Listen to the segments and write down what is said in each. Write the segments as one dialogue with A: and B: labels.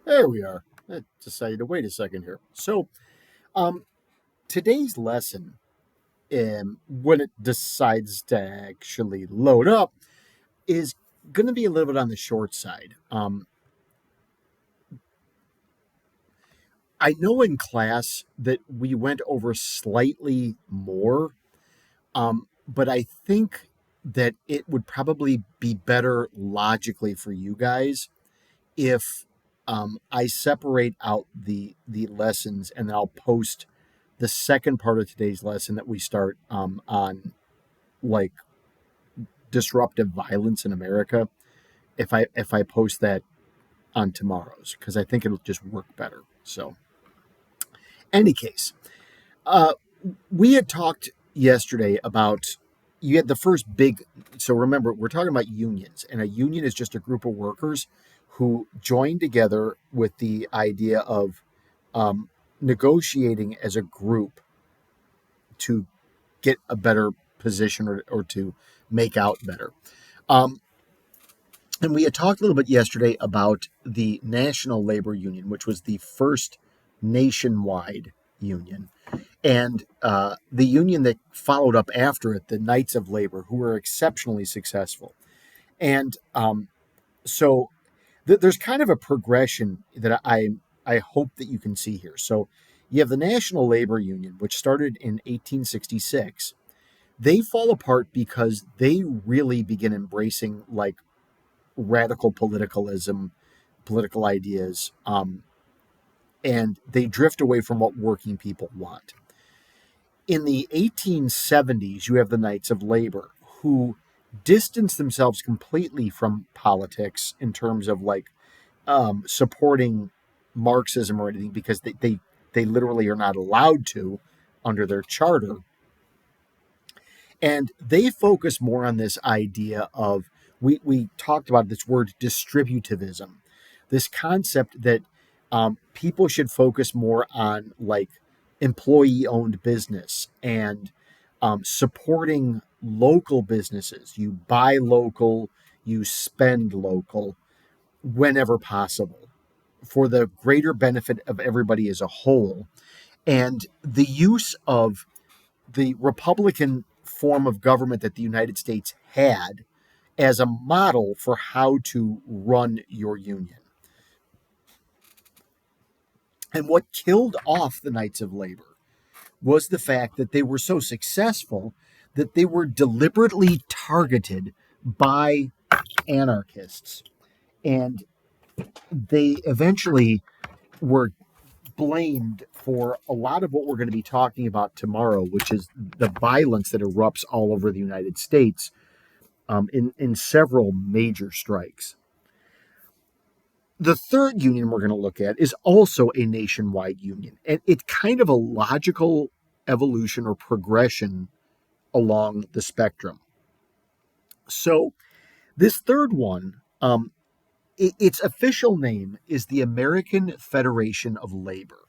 A: There we are. I decided to wait a second here. Um, today's lesson, when it decides to actually load up, is going to be a little bit on the short side. I know in class that we went over slightly more, but I think that it would probably be better logically for you guys if I separate out the lessons and then I'll post the second part of today's lesson that we start on like disruptive violence in America. If I post that on tomorrow's, because I think it'll just work better. So, any case, uh, we had talked yesterday about you had the first big. So remember, we're talking about unions, and a union is just a group of workers who join together with the idea of um, negotiating as a group to get a better position or to make out better. Um, and we had talked a little bit yesterday about the National Labor Union, which was the first nationwide union, and the union that followed up after it, the Knights of Labor, who were exceptionally successful. And so there's kind of a progression that I hope that you can see here. So you have the National Labor Union, which started in 1866. They fall apart because they really begin embracing like radical political ideas, and they drift away from what working people want. In the 1870s, you have the Knights of Labor, who distance themselves completely from politics in terms of like supporting Marxism or anything because they literally are not allowed to under their charter. And they focus more on this idea of, we talked about this word distributivism, this concept that people should focus more on like employee owned business and supporting local businesses. You buy local, you spend local whenever possible for the greater benefit of everybody as a whole. And the use of the Republican form of government that the United States had as a model for how to run your union. And what killed off the Knights of Labor was the fact that they were so successful that they were deliberately targeted by anarchists. And they eventually were blamed for a lot of what we're going to be talking about tomorrow, which is the violence that erupts all over the United States in several major strikes. The third union we're going to look at is also a nationwide union, and it's kind of a logical evolution or progression along the spectrum. So, this third one, its official name is the American Federation of Labor.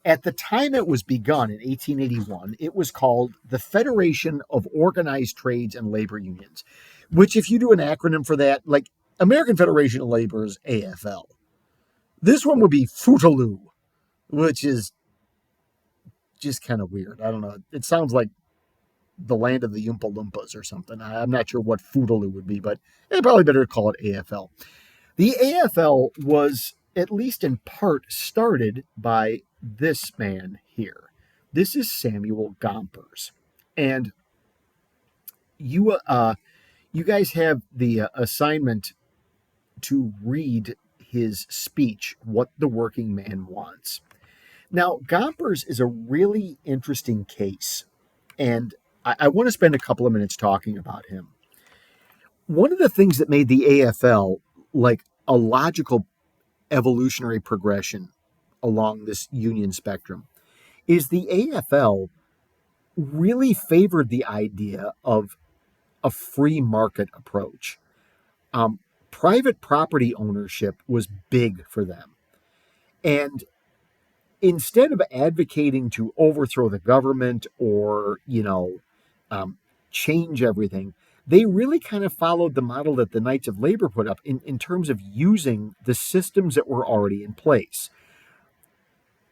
A: At the time it was begun in 1881, it was called the Federation of Organized Trades and Labor Unions, which, if you do an acronym for that, like American Federation of Labor is AFL. This one would be Footaloo, which is just kind of weird. I don't know. It sounds like the land of the Oompa Loompas or something. I'm not sure what Footaloo would be, but it's probably better to call it AFL. The AFL was, at least in part, started by this man here. This is Samuel Gompers. And you guys have the assignment to read his speech, What the Working Man Wants. Now, Gompers is a really interesting case, and I want to spend a couple of minutes talking about him. One of the things that made the AFL like a logical evolutionary progression along this union spectrum is the AFL really favored the idea of a free market approach. Um, Private property ownership was big for them. And instead of advocating to overthrow the government or, um, change everything, they really kind of followed the model that the Knights of Labor put up in terms of using the systems that were already in place.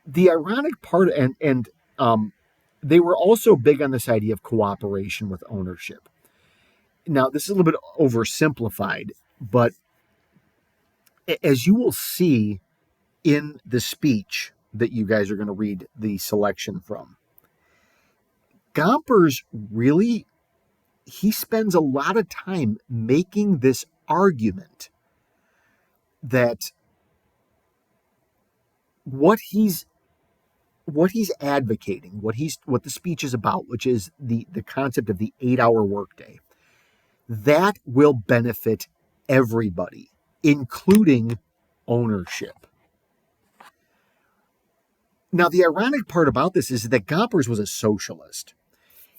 A: The ironic part, and they were also big on this idea of cooperation with ownership. Now, this is a little bit oversimplified, but as you will see in the speech that you guys are going to read the selection from, Gompers really, he spends a lot of time making this argument that what he's advocating, what the speech is about, which is the concept of the 8-hour workday, that will benefit everybody, including ownership. Now, the ironic part about this is that Gompers was a socialist.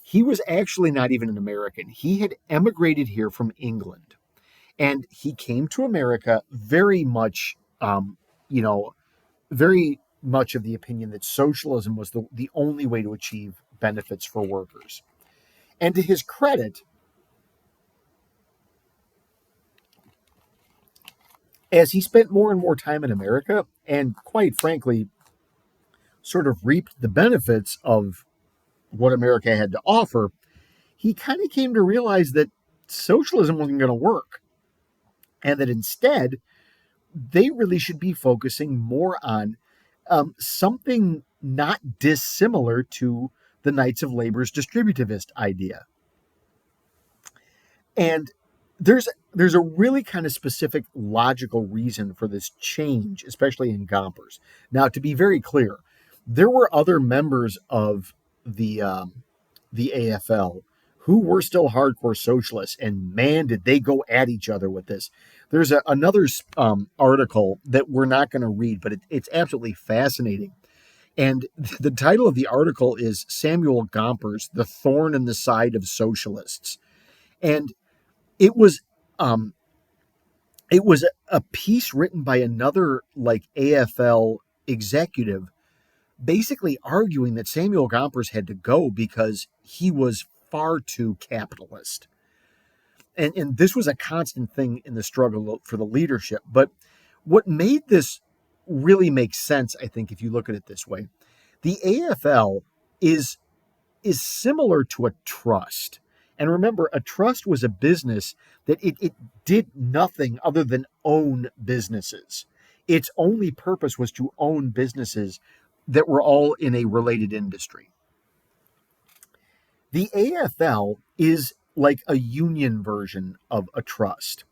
A: He was actually not even an American. He had emigrated here from England, and he came to America very much, you know, very much of the opinion that socialism was the only way to achieve benefits for workers. And to his credit, as he spent more and more time in America, and quite frankly, sort of reaped the benefits of what America had to offer, he kind of came to realize that socialism wasn't going to work. And that instead, they really should be focusing more on something not dissimilar to the Knights of Labor's distributivist idea. And there's a really kind of specific logical reason for this change, especially in Gompers. Now, to be very clear, there were other members of the AFL who were still hardcore socialists, and man, did they go at each other with this. There's another article that we're not going to read, but it's absolutely fascinating. And the title of the article is Samuel Gompers, The Thorn in the Side of Socialists. And it was um, it was a piece written by another like AFL executive, basically arguing that Samuel Gompers had to go because he was far too capitalist. And this was a constant thing in the struggle for the leadership. But what made this really make sense, I think, if you look at it this way, the AFL is similar to a trust. And remember, a trust was a business that it did nothing other than own businesses. Its only purpose was to own businesses that were all in a related industry. The AFL is like a union version of a trust.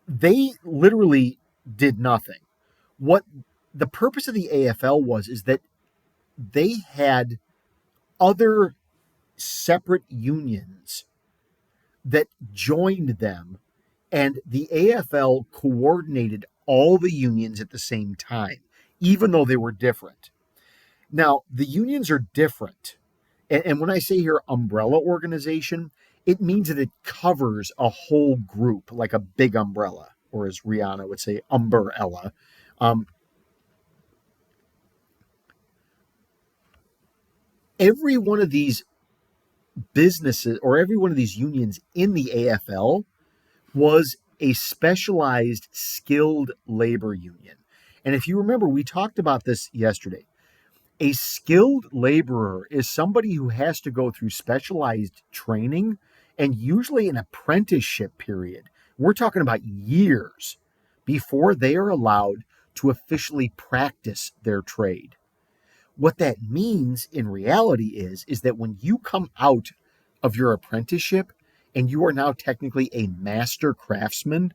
A: They literally did nothing. What the purpose of the AFL was is that they had other separate unions that joined them, and the AFL coordinated all the unions at the same time, even though they were different. Now, the unions are different. And when I say here umbrella organization, it means that it covers a whole group, like a big umbrella, or as Rihanna would say, umbrella. Um, every one of these businesses or every one of these unions in the AFL was a specialized skilled labor union. And if you remember, we talked about this yesterday. A skilled laborer is somebody who has to go through specialized training and usually an apprenticeship period. We're talking about years before they are allowed to officially practice their trade. What that means in reality is that when you come out of your apprenticeship and you are now technically a master craftsman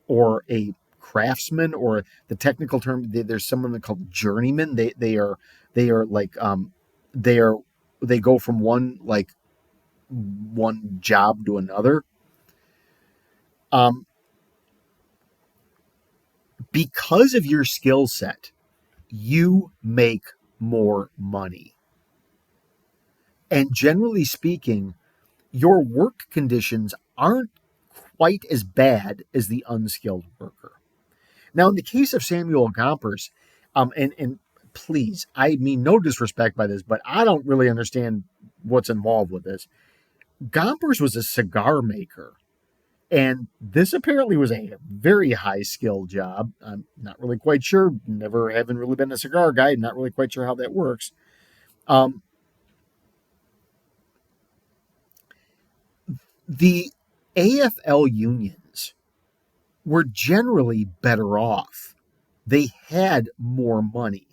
A: or a craftsman, or the technical term, there's someone called journeyman. They are like they are they go from one job to another. Um, because of your skill set, you make more money. And generally speaking, your work conditions aren't quite as bad as the unskilled worker. Now, in the case of Samuel Gompers, and please, I mean no disrespect by this, but I don't really understand what's involved with this. Gompers was a cigar maker, And this apparently was a very high skill job. I'm not really quite sure, never having really been a cigar guy, not really quite sure how that works. Um, the AFL unions were generally better off. They had more money,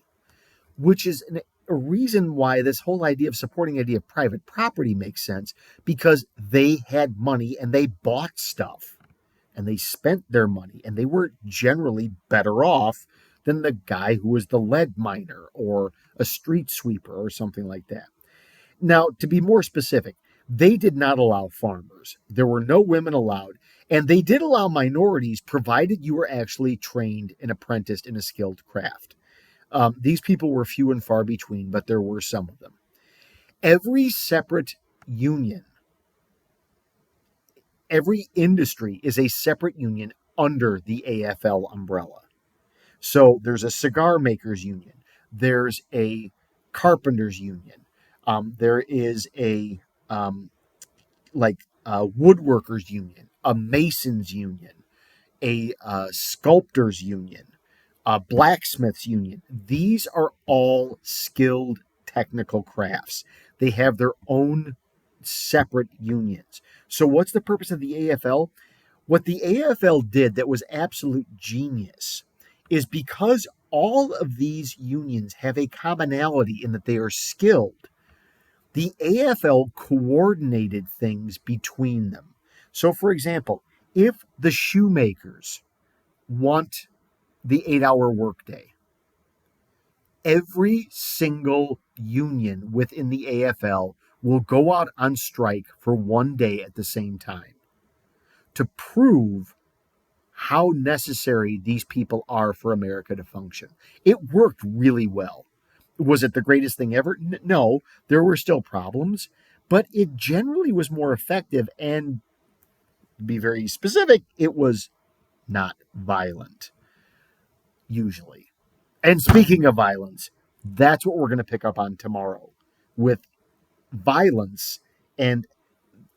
A: which is a reason why this whole idea of supporting the idea of private property makes sense, because they had money and they bought stuff and they spent their money and they were generally better off than the guy who was the lead miner or a street sweeper or something like that. Now, to be more specific, they did not allow farmers. There were no women allowed, and they did allow minorities provided you were actually trained and apprenticed in a skilled craft. These people were few and far between, but there were some of them. Every separate union, every industry is a separate union under the AFL umbrella. So there's a cigar makers union, there's a carpenters union, there is a woodworkers union, a masons union, a sculptors union, a blacksmiths union. These are all skilled technical crafts. They have their own separate unions. So, what's the purpose of the AFL? What the AFL did that was absolute genius is because all of these unions have a commonality in that they are skilled, the AFL coordinated things between them. So, for example, if the shoemakers want the 8-hour workday, every single union within the AFL will go out on strike for one day at the same time to prove how necessary these people are for America to function. It worked really well. Was it the greatest thing ever? No, there were still problems, but it generally was more effective. And to be very specific, it was not violent, usually. And speaking of violence, that's what we're going to pick up on tomorrow with violence and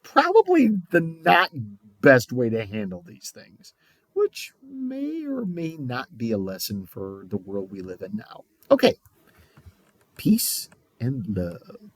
A: probably the not best way to handle these things, which may or may not be a lesson for the world we live in now. Okay, peace and love.